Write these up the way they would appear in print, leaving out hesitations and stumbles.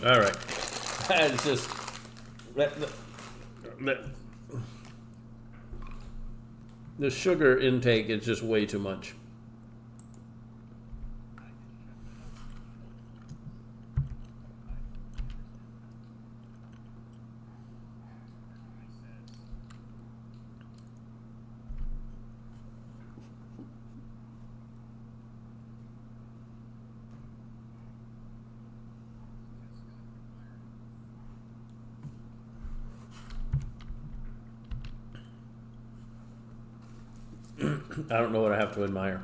All right. It's just the sugar intake is just way too much. I don't know what I have to admire.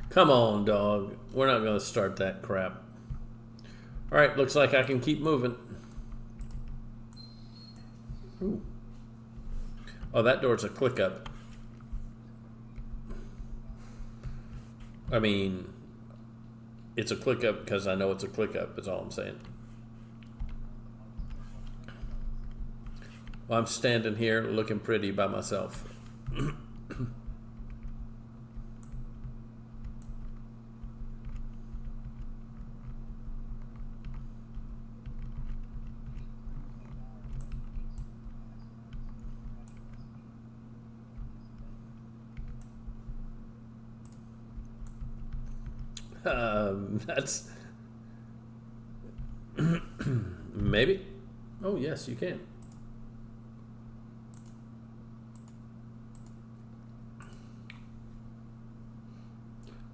Come on, dog. We're not going to start that crap. All right, looks like I can keep moving. Ooh. Oh, that door's a click up. I mean, it's a click up because I know it's a click up, is all I'm saying. Well, I'm standing here looking pretty by myself. That's maybe. Oh yes, you can.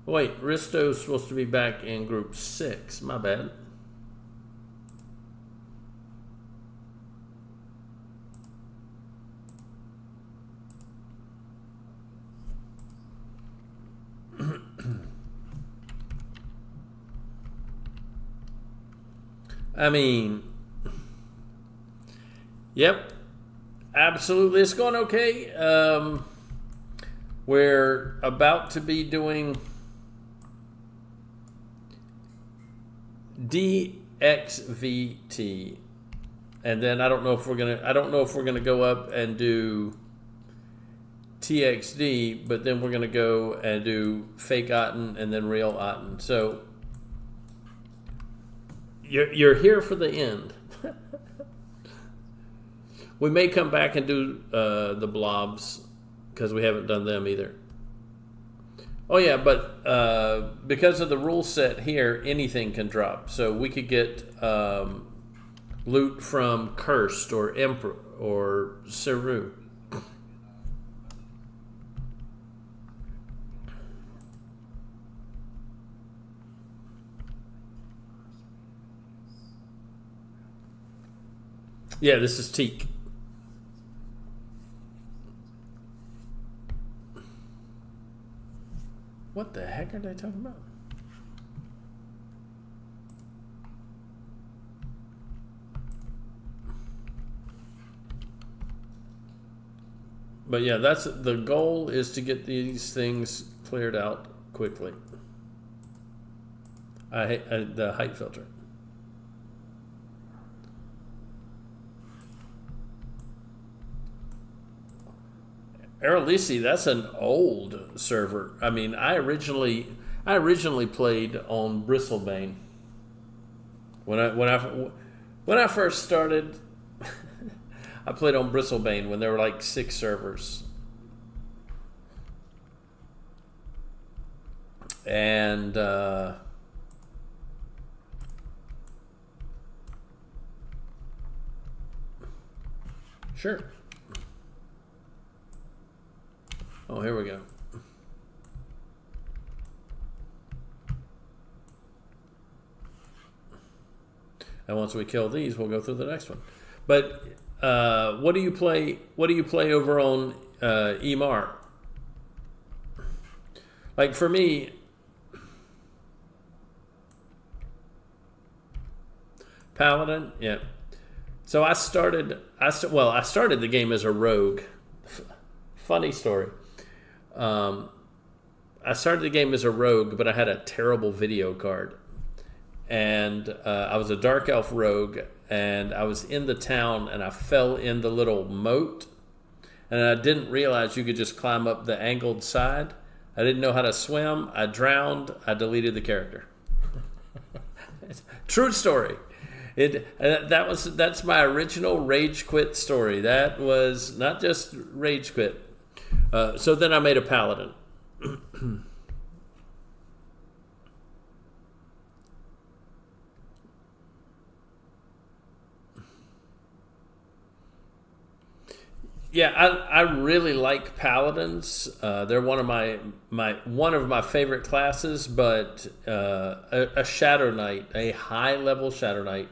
Wait, Risto's supposed to be back in group 6. My bad. I mean, yep, absolutely. It's going okay. We're about to be doing DXVT, and then I don't know if we're gonna go up and do TXD, but then we're gonna go and do fake Otten and then real Otten. So you're here for the end. We may come back and do the blobs because we haven't done them either. Oh yeah, but because of the rule set here, anything can drop. So we could get loot from Cursed or Emperor or Seru. Yeah, this is teak. What the heck are they talking about? But yeah, that's the goal, is to get these things cleared out quickly. I hate the height filter. Aralisi, that's an old server. I mean, I originally played on Bristlebane. When I first started, I played on Bristlebane when there were like 6 servers. And sure. Oh, here we go. And once we kill these, we'll go through the next one. But what do you play? What do you play over on Emar? Like for me, Paladin. Yeah. So I started the game as a rogue. Funny story. I started the game as a rogue, but I had a terrible video card. And I was a dark elf rogue, and I was in the town, and I fell in the little moat and I didn't realize you could just climb up the angled side. I didn't know how to swim. I drowned. I deleted the character. True story. That's my original rage quit story. That was not just rage quit. So then I made a paladin. Yeah, I really like paladins. They're one of my favorite classes. But a Shadow Knight, a high level Shadow Knight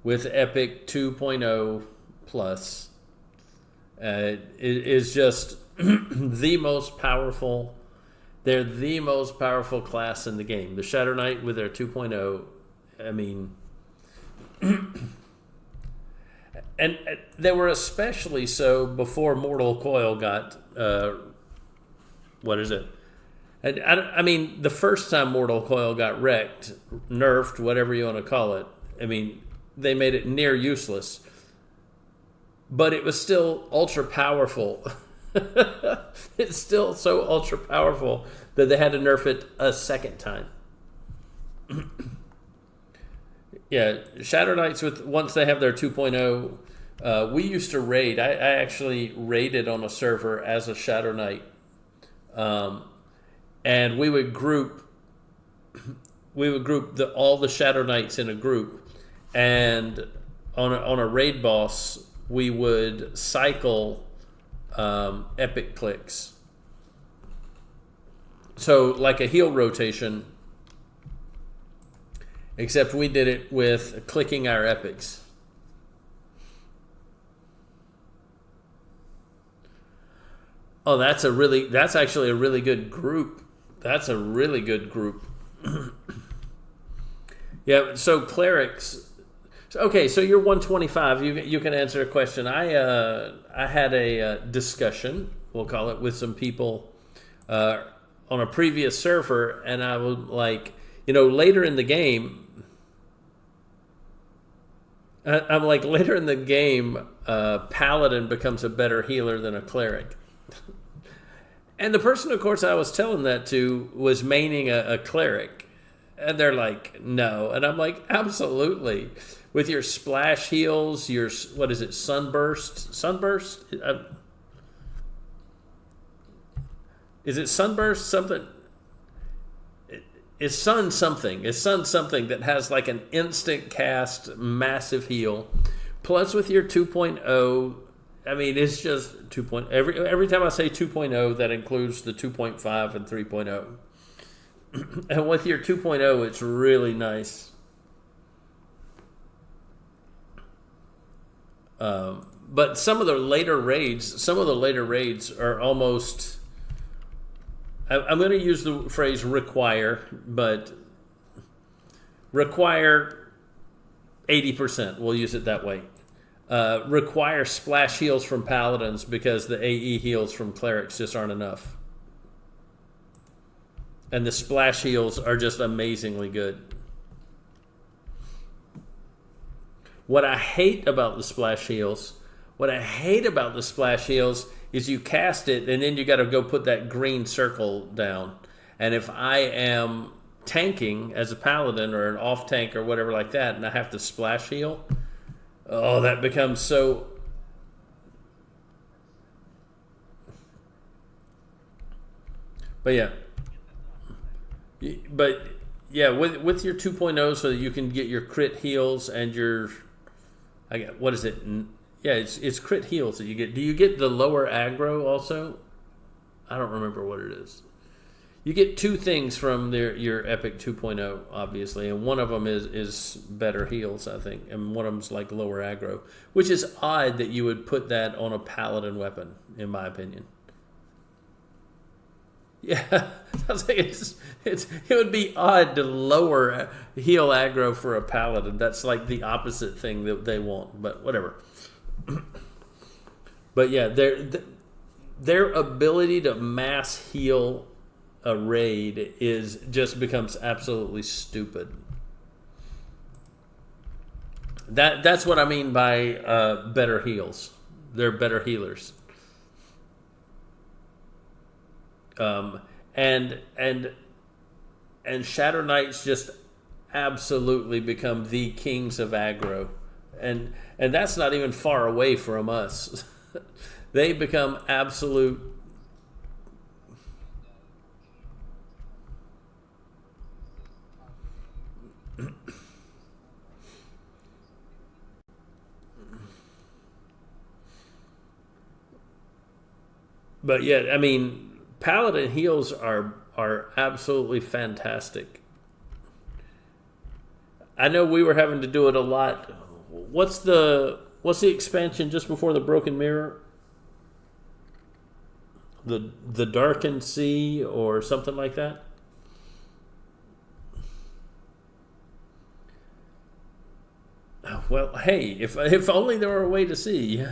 with Epic 2.0 plus, is just the most powerful. They're the most powerful class in the game. The Shadow Knight with their 2.0. I mean. And they were especially so before Mortal Coil got, what is it? And I mean, the first time Mortal Coil got wrecked, nerfed, whatever you want to call it, I mean, they made it near useless. But it was still ultra powerful. It's still so ultra powerful that they had to nerf it a second time. Yeah, Shadow Knights, once they have their 2.0, we used to raid. I actually raided on a server as a Shadow Knight, and we would group all the Shadow Knights in a group, and on a raid boss we would cycle epic clicks. So like a heal rotation. Except we did it with clicking our epics. Oh, that's actually a really good group. That's a really good group. Yeah, so clerics. Okay, so you're 125. You can answer a question. I had a discussion, we'll call it, with some people on a previous server, and I was like, later in the game, later in the game, Paladin becomes a better healer than a cleric. And the person, of course, I was telling that to was maining a cleric. And they're like, no. And I'm like, absolutely. With your splash heals, your, what is it, sunburst? Sunburst? Is it sunburst? Something... It's sun something that has like an instant cast, massive heal. Plus with your 2.0, I mean, it's just 2.0. Every time I say 2.0, that includes the 2.5 and 3.0. And with your 2.0, it's really nice. But some of the later raids are almost... I'm going to use the phrase require, but require 80%. We'll use it that way. Require splash heals from paladins because the AE heals from clerics just aren't enough. And the splash heals are just amazingly good. What I hate about the splash heals is you cast it and then you got to go put that green circle down. And if I am tanking as a paladin or an off tank or whatever like that, and I have to splash heal, oh, that becomes so... But yeah, with your 2.0, so that you can get your crit heals and your... what is it? Yeah, it's crit heals that you get. Do you get the lower aggro also? I don't remember what it is. You get two things from your Epic 2.0, obviously, and one of them is better heals, I think, and one of them's like lower aggro, which is odd that you would put that on a paladin weapon, in my opinion. Yeah, I was like, it would be odd to lower heal aggro for a paladin. That's like the opposite thing that they want, but whatever. But yeah, their ability to mass heal a raid just becomes absolutely stupid. That's what I mean by better heals. They're better healers. um, and and and Shadow Knights just absolutely become the kings of aggro, and that's not even far away from us. They become absolute. But yeah, I mean, paladin heals are absolutely fantastic. I know we were having to do it a lot. What's the expansion just before the Broken Mirror? The Darkened Sea or something like that. Well, hey, if only there were a way to see.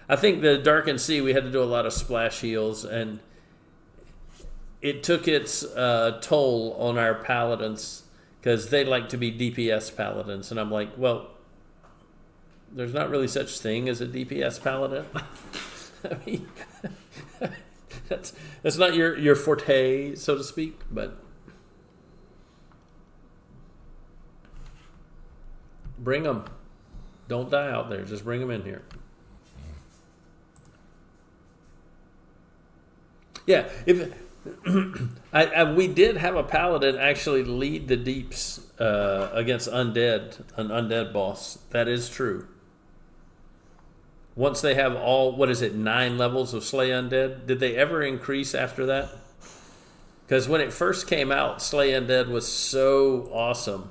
I think the Darkened Sea we had to do a lot of splash heals, and it took its toll on our paladins because they like to be DPS paladins, and I'm like, well, there's not really such thing as a DPS paladin. I mean, that's not your forte, so to speak. But bring them. Don't die out there. Just bring them in here. Yeah, if we did have a paladin actually lead the deeps against an undead boss. That is true. Once they have all, 9 levels of Slay Undead? Did they ever increase after that? Because when it first came out, Slay Undead was so awesome.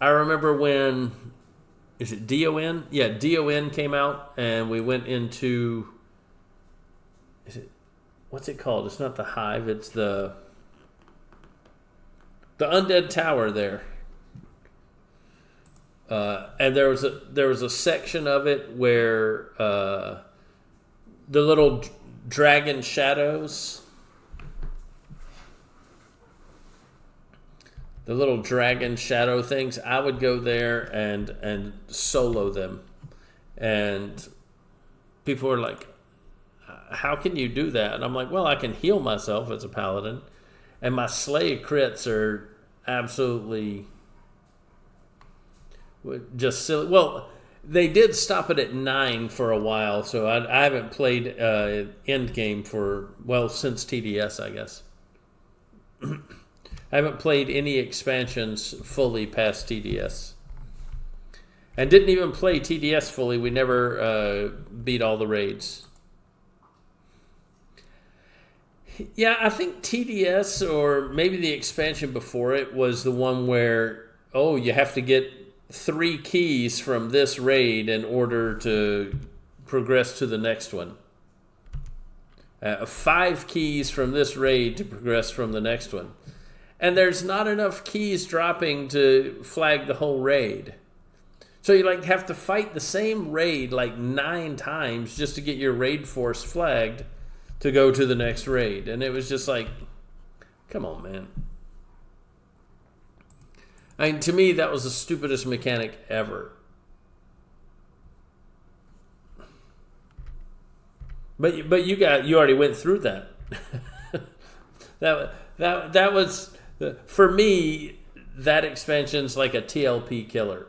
I remember when, is it DON? Yeah, DON came out, and we went into, what's it called? It's not the Hive, it's the Undead Tower there. And there was a section of it where the little dragon shadows, the little dragon shadow things, I would go there and solo them, and people were like, "How can you do that?" And I'm like, "Well, I can heal myself as a paladin, and my slay crits are absolutely." Just silly. Well, they did stop it at 9 for a while, so I haven't played Endgame since TDS, I guess. I haven't played any expansions fully past TDS. And didn't even play TDS fully. We never beat all the raids. Yeah, I think TDS, or maybe the expansion before it, was the one where, you have to get 3 keys from this raid in order to progress to the next one. 5 keys from this raid to progress from the next one. And there's not enough keys dropping to flag the whole raid. So you have to fight the same raid 9 times just to get your raid force flagged to go to the next raid. And it was just like, come on, man. I mean, to me, that was the stupidest mechanic ever. But you already went through that. that was, for me, that expansion's like a TLP killer,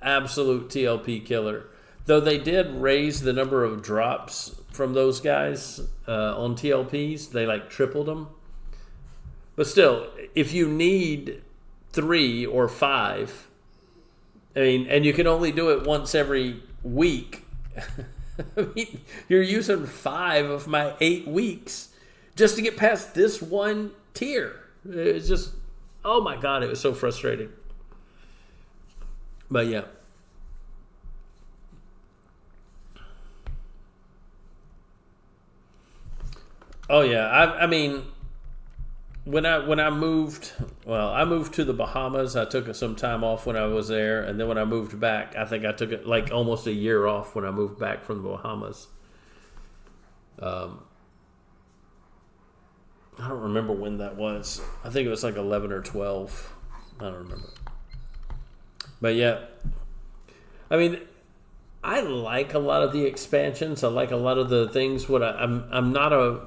absolute TLP killer. Though they did raise the number of drops from those guys on TLPs, they tripled them. But still, if you need 3 or 5, I mean, and you can only do it once every week. I mean, you're using 5 of my 8 weeks just to get past this one tier. It's just, oh my God, it was so frustrating. But yeah. Oh yeah, I mean, when I moved, I moved to the Bahamas. I took some time off when I was there, and then when I moved back, I think I took it almost a year off when I moved back from the Bahamas. I don't remember when that was. I think it was 11 or 12. I don't remember. But yeah, I mean, I like a lot of the expansions. I like a lot of the things. I'm not a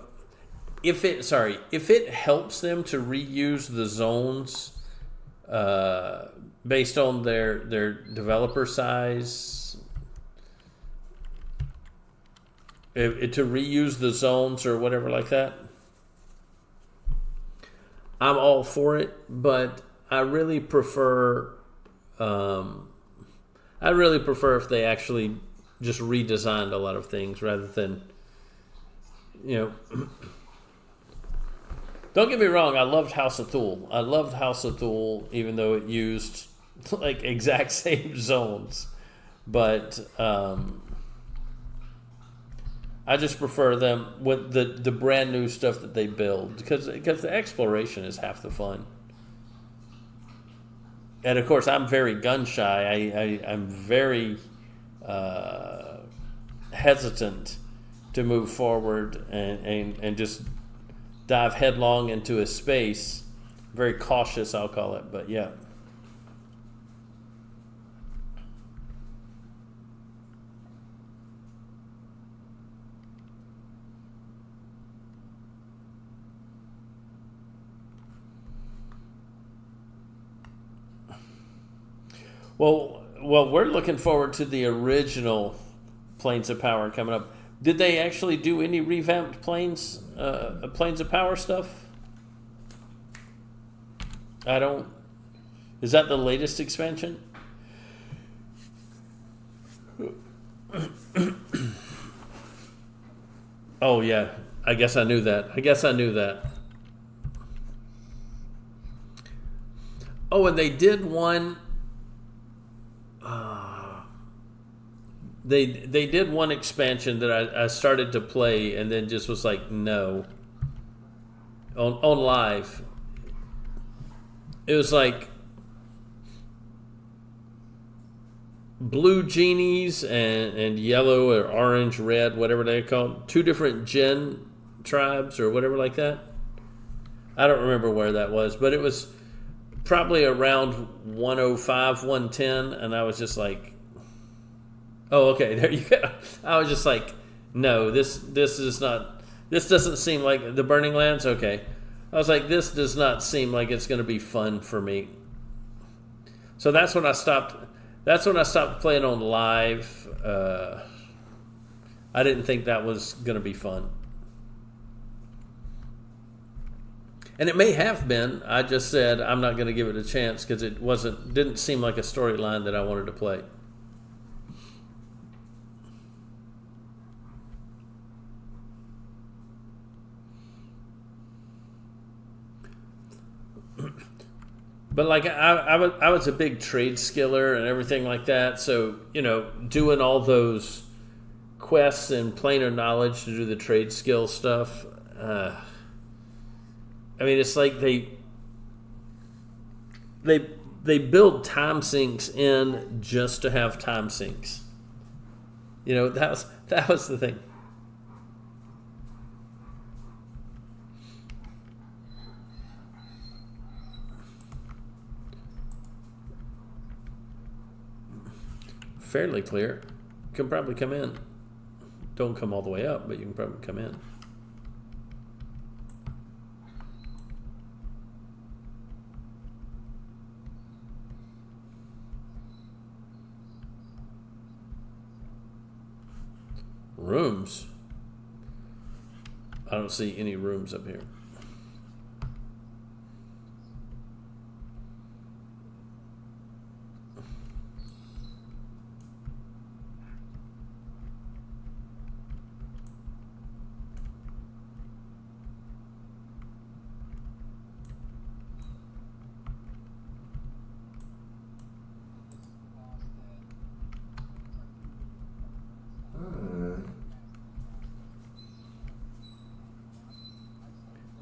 if it helps them to reuse the zones based on their developer size, to reuse the zones or whatever like that, I'm all for it. But I really prefer if they actually just redesigned a lot of things rather than, Don't get me wrong, I loved House of Thule, even though it used like exact same zones. But I just prefer them with the brand new stuff that they build, because the exploration is half the fun. And of course, I'm very gun shy. I'm very hesitant to move forward and just dive headlong into a space. Very cautious, I'll call it. But yeah. Well, we're looking forward to the original Planes of Power coming up. Did they actually do any revamped Planes of Power stuff? Is that the latest expansion? Oh yeah, I guess I knew that. Oh, and they did one. They did one expansion that I started to play and then just was like, no. On live, it was like blue genies and yellow or orange, red, whatever they're called. 2 different Jinn tribes or whatever like that. I don't remember where that was, but it was probably around 105, 110, and I was just like, oh, okay, there you go. I was just like, no, this doesn't seem like the Burning Lands. Okay, I was like, this does not seem like it's going to be fun for me. So that's when I stopped. That's when I stopped playing on live. I didn't think that was going to be fun, and it may have been. I just said I'm not going to give it a chance because it didn't seem like a storyline that I wanted to play. But like I was a big trade skiller and everything like that. So doing all those quests and planar knowledge to do the trade skill stuff. I mean, it's like they build time sinks in just to have time sinks. That was the thing. Fairly clear. You can probably come in. Don't come all the way up, but you can probably come in. Rooms? I don't see any rooms up here.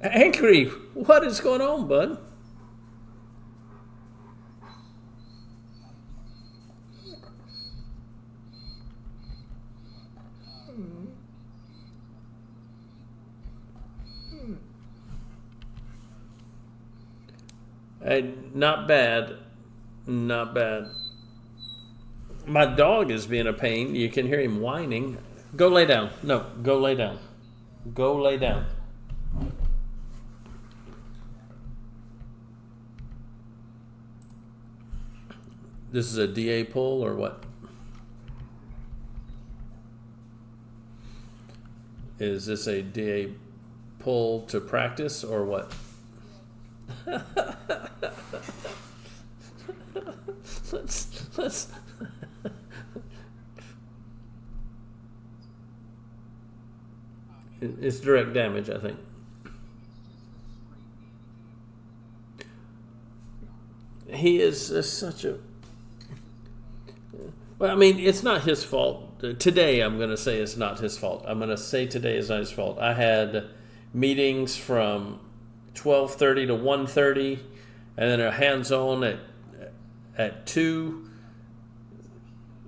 Angry, what is going on, bud? Hey, not bad. My dog is being a pain. You can hear him whining. Go lay down. No, go lay down. Go lay down. This is a DA pull or what? Is this a DA pull to practice or what? let's It's direct damage, I think. He is such a... Well, I mean, it's not his fault. Today, I'm going to say it's not his fault. I'm going to say today is not his fault. I had meetings from 12:30 to 1:30, and then a hands-on at 2.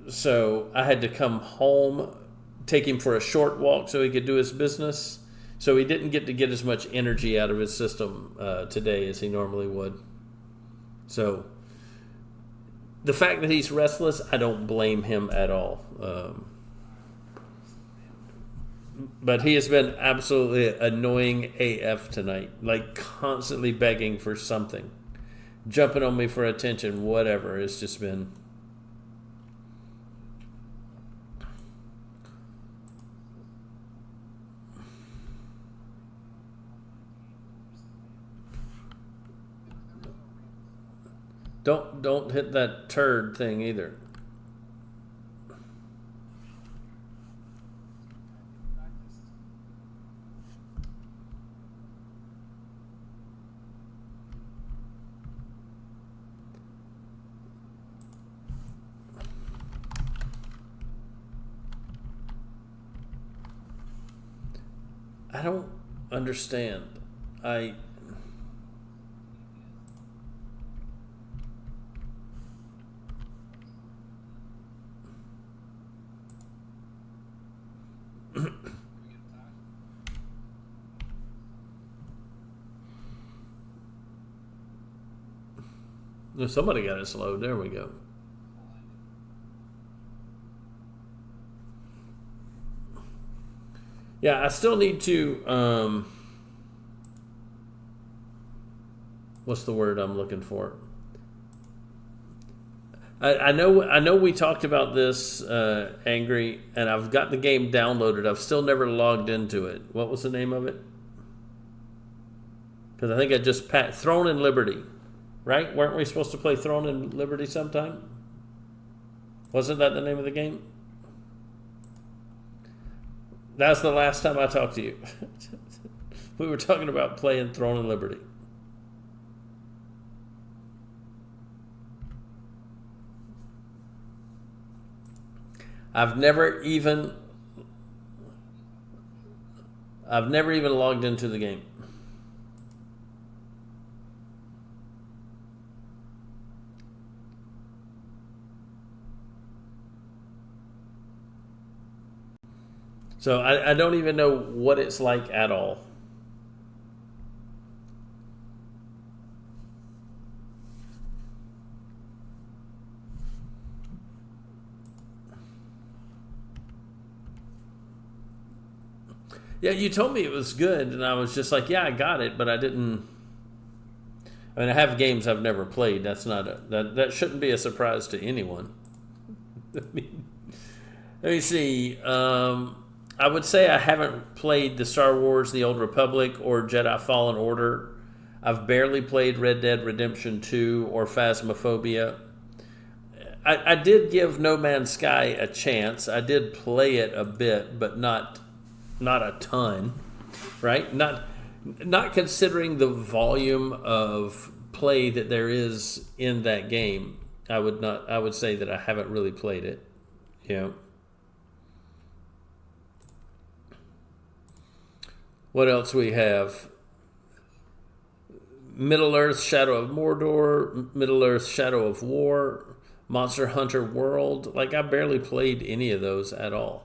So I had to come home, take him for a short walk so he could do his business. So he didn't get as much energy out of his system today as he normally would. So the fact that he's restless, I don't blame him at all. But he has been absolutely annoying AF tonight, like constantly begging for something, jumping on me for attention, whatever. It's just been... Don't hit that turd thing either. I don't understand. Somebody got it slowed. There we go. Yeah, I still need to... what's the word I'm looking for? I know we talked about this, Angry, and I've got the game downloaded. I've still never logged into it. What was the name of it? Because I think I just... Throne and Liberty. Right? Weren't we supposed to play Throne and Liberty sometime? Wasn't that the name of the game? That's the last time I talked to you. We were talking about playing Throne and Liberty. I've never even logged into the game. So I don't even know what it's like at all. Yeah, you told me it was good, and I was just like, yeah, I got it, but I didn't... I mean, I have games I've never played. That's not that shouldn't be a surprise to anyone. Let me see. I would say I haven't played the Star Wars The Old Republic or Jedi Fallen Order. I've barely played Red Dead Redemption 2 or Phasmophobia. I did give No Man's Sky a chance. I did play it a bit, but not a ton, right? Not considering the volume of play that there is in that game. I would say that I haven't really played it. You know. What else we have? Middle-earth: Shadow of Mordor, Middle-earth: Shadow of War, Monster Hunter World. Like, I barely played any of those at all.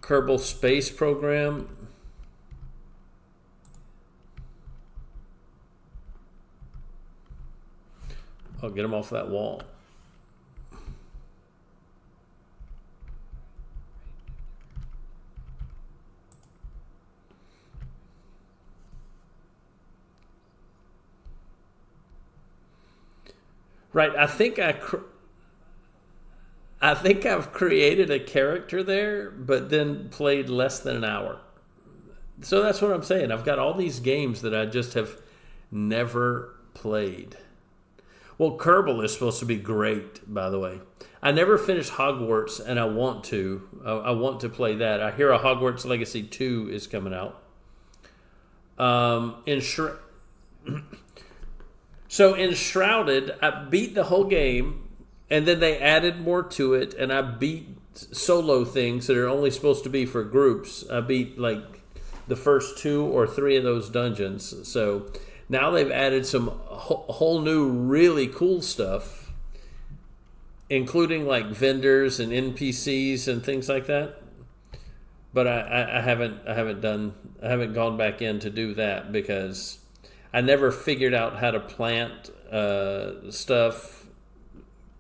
Kerbal Space Program. Oh, get him off that wall. Right. I think I've created a character there, but then played less than an hour. So that's what I'm saying. I've got all these games that I just have never played. Well, Kerbal is supposed to be great, by the way. I never finished Hogwarts, and I want to. I want to play that. I hear a Hogwarts Legacy 2 is coming out. So in Shrouded, I beat the whole game, and then they added more to it, and I beat solo things that are only supposed to be for groups. I beat like the first 2 or 3 of those dungeons. So now they've added some whole new really cool stuff, including like vendors and NPCs and things like that. But I haven't gone back in to do that because I never figured out how to plant stuff,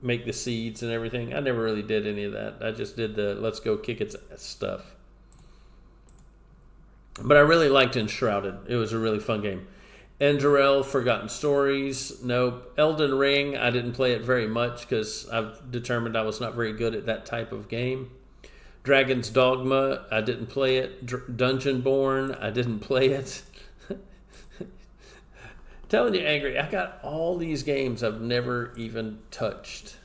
make the seeds and everything. I never really did any of that. I just did the let's go kick its stuff. But I really liked Enshrouded. It was a really fun game. Enderel, Forgotten Stories, nope. Elden Ring, I didn't play it very much because I've determined I was not very good at that type of game. Dragon's Dogma, I didn't play it. Dungeonborn, I didn't play it. Telling you, Angry, I got all these games I've never even touched.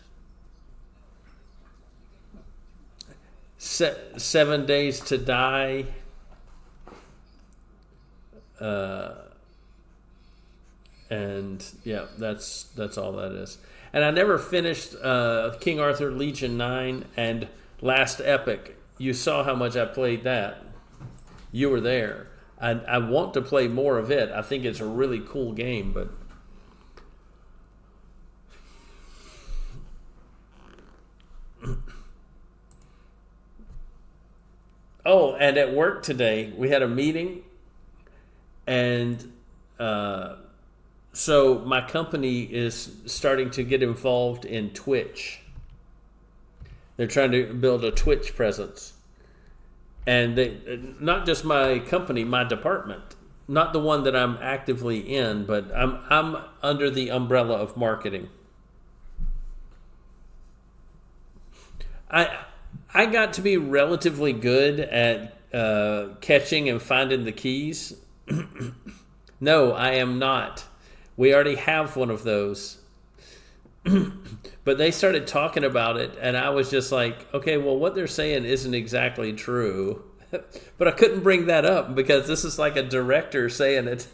7 Days to Die. And yeah, that's all that is. And I never finished King Arthur Legion 9 and Last Epic. You saw how much I played that. You were there. I want to play more of it. I think it's a really cool game, but oh, and at work today we had a meeting, and so my company is starting to get involved in Twitch. They're trying to build a Twitch presence. And they, not just my company, my department, not the one that I'm actively in, but I'm under the umbrella of marketing. I got to be relatively good at catching and finding the keys. No, I am not. We already have one of those. But they started talking about it, and I was just like, okay, well, what they're saying isn't exactly true. But I couldn't bring that up because this is like a director saying it.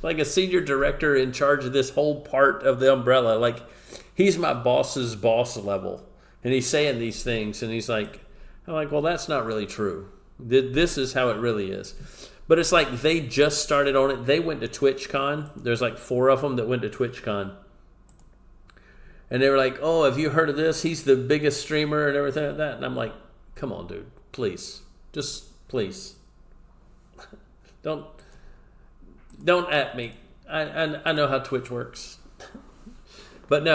Like a senior director in charge of this whole part of the umbrella. Like, he's my boss's boss level. And he's saying these things, and he's like, I'm like, well, that's not really true. This is how it really is. But it's like they just started on it. They went to TwitchCon. There's like 4 of them that went to TwitchCon. And they were like, oh, have you heard of this? He's the biggest streamer and everything like that. And I'm like, come on, dude. Please. Just please. Don't at me. I know how Twitch works. But no.